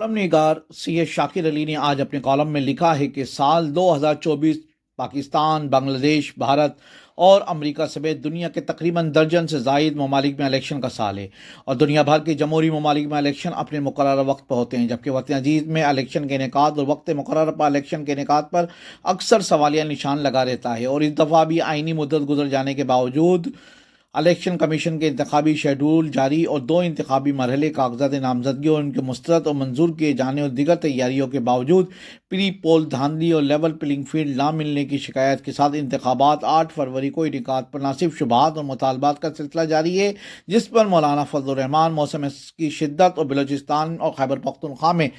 Column निगार सैयद शाकिर अली ने आज अपने कॉलम में लिखा है कि साल 2024 पाकिस्तान, बांग्लादेश, भारत और अमेरिका समेत दुनिया के तकरीबन दर्जन से जायद ममालिक में इलेक्शन का साल है। और दुनिया भर के जमहूरी ममालिक में इलेक्शन अपने मुकर्रर वक्त पर होते हैं, जबकि वतन अजीज में इलेक्शन के इनेकाद और वक्त मुकर्रर पर इलेक्शन के इनेकाद पर अक्सर सवालिया निशान लगा रहता है। और इस दफ़ा भी आइनी मुद्दत गुजर जाने के बावजूद इलेक्शन कमीशन के इंतखाबी शेड्यूल जारी और दो इंतखाबी मरहले कागजात नामजदगी और उनके मुस्तरद और मंजूर किए जाने और दीगर तैयारियों के बावजूद प्री पोल धांधली और लेवल प्लेइंग फील्ड ना मिलने की शिकायत के साथ इंतखाबात 8 फरवरी को इनेकाद पर ना सिर्फ शुबहात और मुतालबात का सिलसिला जारी है, जिस पर मौलाना फजल रहमान मौसम की शिद्दत और बलोचिस्तान और खैबर पख्तूनख्वा में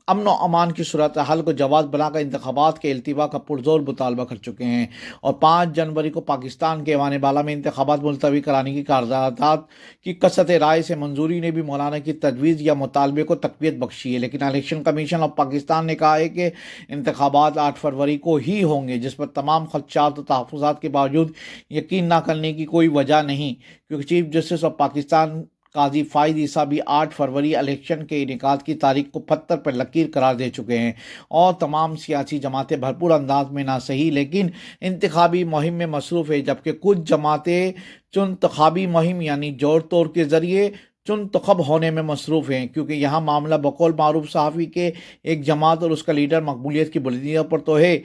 अमन व अमान की सूरत हाल को जवाब बनाकर इंतखाबात के अल्तवा का पुरजोर मुतालबा कर चुके हैं। और 5 जनवरी को पाकिस्तान के ऐवान बाला में इंतखाबात मुलतवी कराने की कागजात की कसरत राय से मंजूरी ने भी मौलाना की तजवीज़ या मुतालबे को तकवीत बख्शी है, लेकिन इलेक्शन कमीशन ऑफ पाकिस्तान ने कहा है कि इंतखाबात 8 फरवरी को ही होंगे, जिस पर तमाम खदशात और तहफ़्फ़ुज़ात के बावजूद यकीन न करने की कोई वजह नहीं, क्योंकि चीफ जस्टिस ऑफ पाकिस्तान काजी फाइज ईसा भी 8 फरवरी इलेक्शन के इनेकाद की तारीख को पत्थर पर लकीर करार दे चुके हैं। और तमाम सियासी जमातें भरपूर अंदाज में ना सही लेकिन इंतखाबी मुहिम में मसरूफ़ है, जबकि कुछ जमातें चुनतखाबी मुहिम यानी जोड़ तोड़ के ज़रिए चुनतखब होने में मसरूफ़ हैं, क्योंकि यहाँ मामला बकौल मारूफ सहाफ़ी के एक जमात और उसका लीडर मकबूलियत की बुलंदियों पर तो है,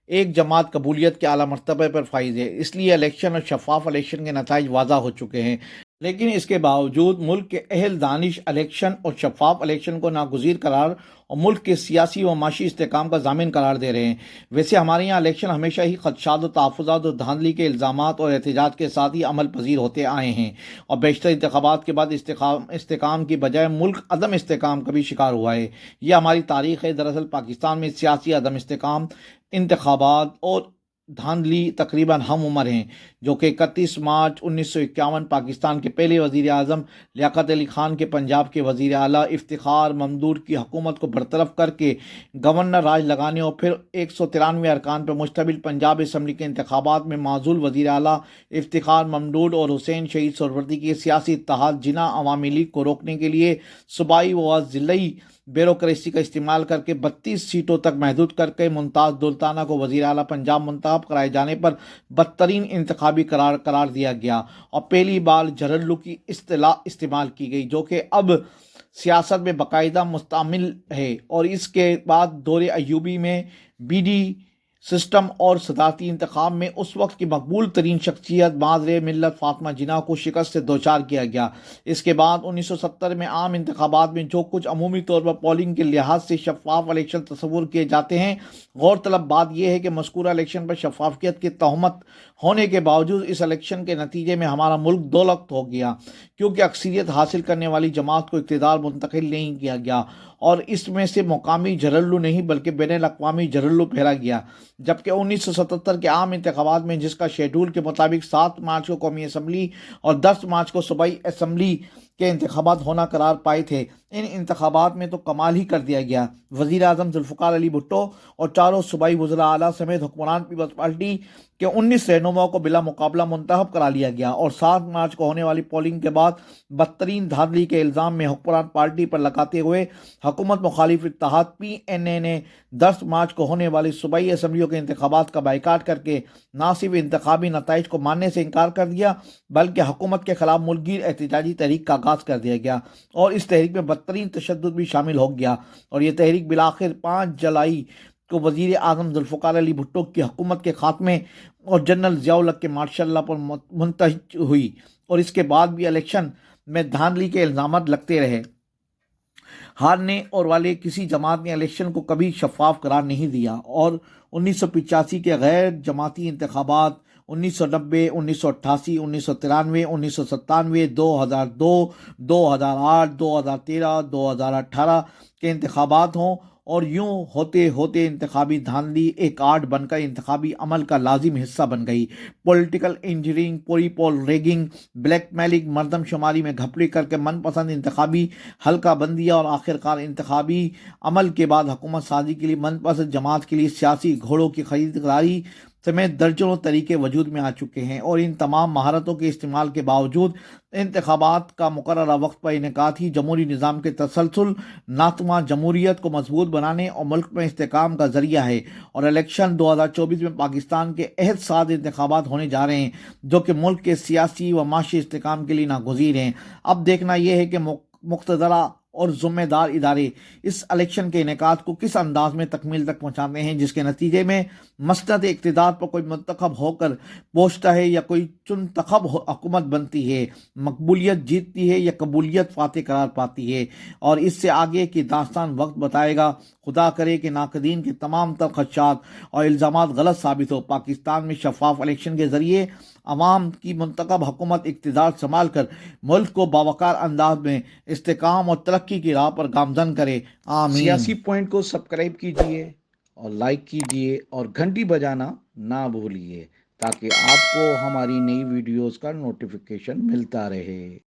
एक जमात कबूलियत के आला मरतबे पर फाइज है। इसलिए इलेक्शन और शफाफ इलेक्शन के नताइज वाज़ा हो चुके हैं, लेकिन इसके बावजूद मुल्क के अहल दानिश इलेक्शन और शफाफ इलेक्शन को नागुज़ीर करार और मुल्क के सियासी व माशी इस्तेकाम का ज़ामिन करार दे रहे हैं। वैसे हमारे यहाँ इलेक्शन हमेशा ही खदशात और तहफ़्फ़ुज़ात और धांधली के इल्ज़ामात और एहतजाज के साथ ही अमल पजीर होते आए हैं, और बेशतर इंतखाबात के बाद इस्तेकाम की बजाय मुल्क अदम इस्तेकाम का भी शिकार हुआ है। यह हमारी तारीख़ है। दरअसल पाकिस्तान में सियासी अदम इस्तेकाम, इंतखाबात और धांधली तकरीबन हम उम्र हैं, जो कि 31 मार्च 1951 पाकिस्तान के पहले वज़ीर आज़म लियाकत अली ख़ान के पंजाब के वज़ीर आला इफ्तिखार महमूद की हुकूमत को बरतरफ करके गवर्नर राज लगाने और फिर 193 अरकान पर मुश्तमिल पंजाब असम्बली के इंतखाबात में माजूल वज़ीर आला इफ्तिखार महमूद और हुसैन शहीद सोहरवर्दी के सियासी इत्तेहाद जिन्ना अवामी लीग को रोकने के लिए सूबाई व ज़िलाई ब्यूरोक्रेसी का इस्तेमाल करके 32 सीटों तक महदूद करके मुमताज़ दुल्ताना को वज़ीर आला पंजाब मुंतखब कराए जाने पर बदतरीन इंतखाबी करार दिया गया और पहली बार जरल्लू की इस्तिलाह इस्तेमाल की गई, जो कि अब सियासत में बाकायदा मुस्तमिल है। और इसके बाद दौरे अयूबी में बीडी सिस्टम और सदारती इंतखाब में उस वक्त की मकबूल तरीन शख्सियत माज़रे मिल्लत फातिमा जिन्ना को शिकस्त से दोचार किया गया। इसके बाद 1970 में आम इंतखाबात में जो कुछ अमूमी तौर पर पोलिंग के लिहाज से शफाफ इलेक्शन तस्वुर किए जाते हैं, गौरतलब बात यह है कि मज़कूरा इलेक्शन पर शफाफियत की तहमत होने के बावजूद इस इलेक्शन के नतीजे में हमारा मुल्क दोलख्त हो गया, क्योंकि अक्सरियत हासिल करने वाली जमात को इक़्तिदार मुंतकिल नहीं किया गया और इसमें से मुकामी जरल्लू नहीं बल्कि बैनुल अक़वामी जरल्लू पहरा गया। जबकि 1977 के आम इंतखाबात में, जिसका शेड्यूल के मुताबिक 7 मार्च को कौमी असम्बली और 10 मार्च को सूबाई असम्बली के इंतखाबात होना करार पाए थे, इन इंतखाबात में तो कमाल ही कर दिया गया। वज़ीर आज़म जुल्फ़िकार अली भुट्टो और चारों सूबाई वज़रा आला समेत हुक्मरान पीपल्स पार्टी के 19 रहनुमाओं को बिला मुकाबला मुंतखब करा लिया गया और 7 मार्च को होने वाली पोलिंग के बाद बदतरीन धांधली के इल्ज़ाम में हुक्मरान पार्टी पर लगाते हुए हुकूमत मुखालिफ इत्तेहाद PNA ने 10 मार्च को होने वाली सूबाई असम्बलियों के इंतखाबात का बाइकाट करके ना सिर्फ इंतखाबी नताइज को मानने से इनकार कर दिया, बल्कि हुकूमत के खिलाफ मुल्कगीर एहतजाजी तहरीक का आगाज़ कर दिया गया और इस तहरीक में बदतरीन तशद्दुद भी शामिल हो गया। और ये तहरीक बिलाखिर 5 जुलाई को वज़ीर आज़म जुल्फ़िकार अली भुट्टो की हुकूमत के खात्मे और जनरल ज़ियाउल हक़ के मार्शल पर मुंतहिज हुई और इसके बाद भी इलेक्शन में धांधली के इल्ज़ामात लगते रहे। हारने और वाले किसी जमात ने इलेक्शन को कभी शफाफ करार नहीं दिया और 1985 के गैर जमाती इंतखाबात 1990, 1988, 1993, 1997, 2002, 2008, 2013, 2018 के इंतखाबात हों और यूं होते होते इंतखाबी धांधली एक आर्ट बनकर इंतखाबी अमल का लाजिम हिस्सा बन गई। पॉलिटिकल इंजीनियरिंग, पोल रेगिंग, ब्लैकमेलिंग, मरदमशुमारी में घपले करके मनपसंद इंतखाबी हल्का बंदियाँ और आखिरकार इंतखाबी अमल के बाद हुकूमत साजी के लिए मनपसंद जमात के लिए सियासी घोड़ों की खरीदारी समेत दर्जनों तरीके वजूद में आ चुके हैं और इन तमाम महारतों के इस्तेमाल के बावजूद इंतखाबात का मुकर्ररा वक्त पर इनेकाद ही जमहूरी निज़ाम के तसलसल, नातमा जमहूरियत को मजबूत बनाने और मुल्क में इस्तेकाम का जरिया है। और इलेक्शन 2024 में पाकिस्तान के अहद साद इंतखाबात होने जा रहे हैं जो कि मुल्क के सियासी व माशी इस्तेकाम के लिए नागुज़ीर हैं। अब देखना यह है कि मुक़्तदरा और ज़िम्मेदार इदारे इस इलेक्शन के इनेकाद को किस अंदाज में तकमील तक पहुँचाते हैं, जिसके नतीजे में मसनद इक़्तिदार पर कोई मुंतखब होकर पहुँचता है या कोई चुनतखब हुकूमत बनती है, मकबूलियत जीतती है या कबूलियत फातह करार पाती है। और इससे आगे की दास्तान वक्त बताएगा। खुदा करे कि नाकदीन के तमाम तर खदशात और इल्ज़ामात गलत साबित हो। पाकिस्तान में शफाफ इलेक्शन के ज़रिए अवाम की मुंतखब हुकूमत इक़्तिदार संभाल कर मुल्क को बावकार अंदाज में इस्तेकाम और तरक्की की राह पर गामजन करे। आमीन। सियासी पॉइंट को सब्सक्राइब कीजिए और लाइक कीजिए और घंटी बजाना ना भूलिए ताकि आपको हमारी नई वीडियोस का नोटिफिकेशन मिलता रहे।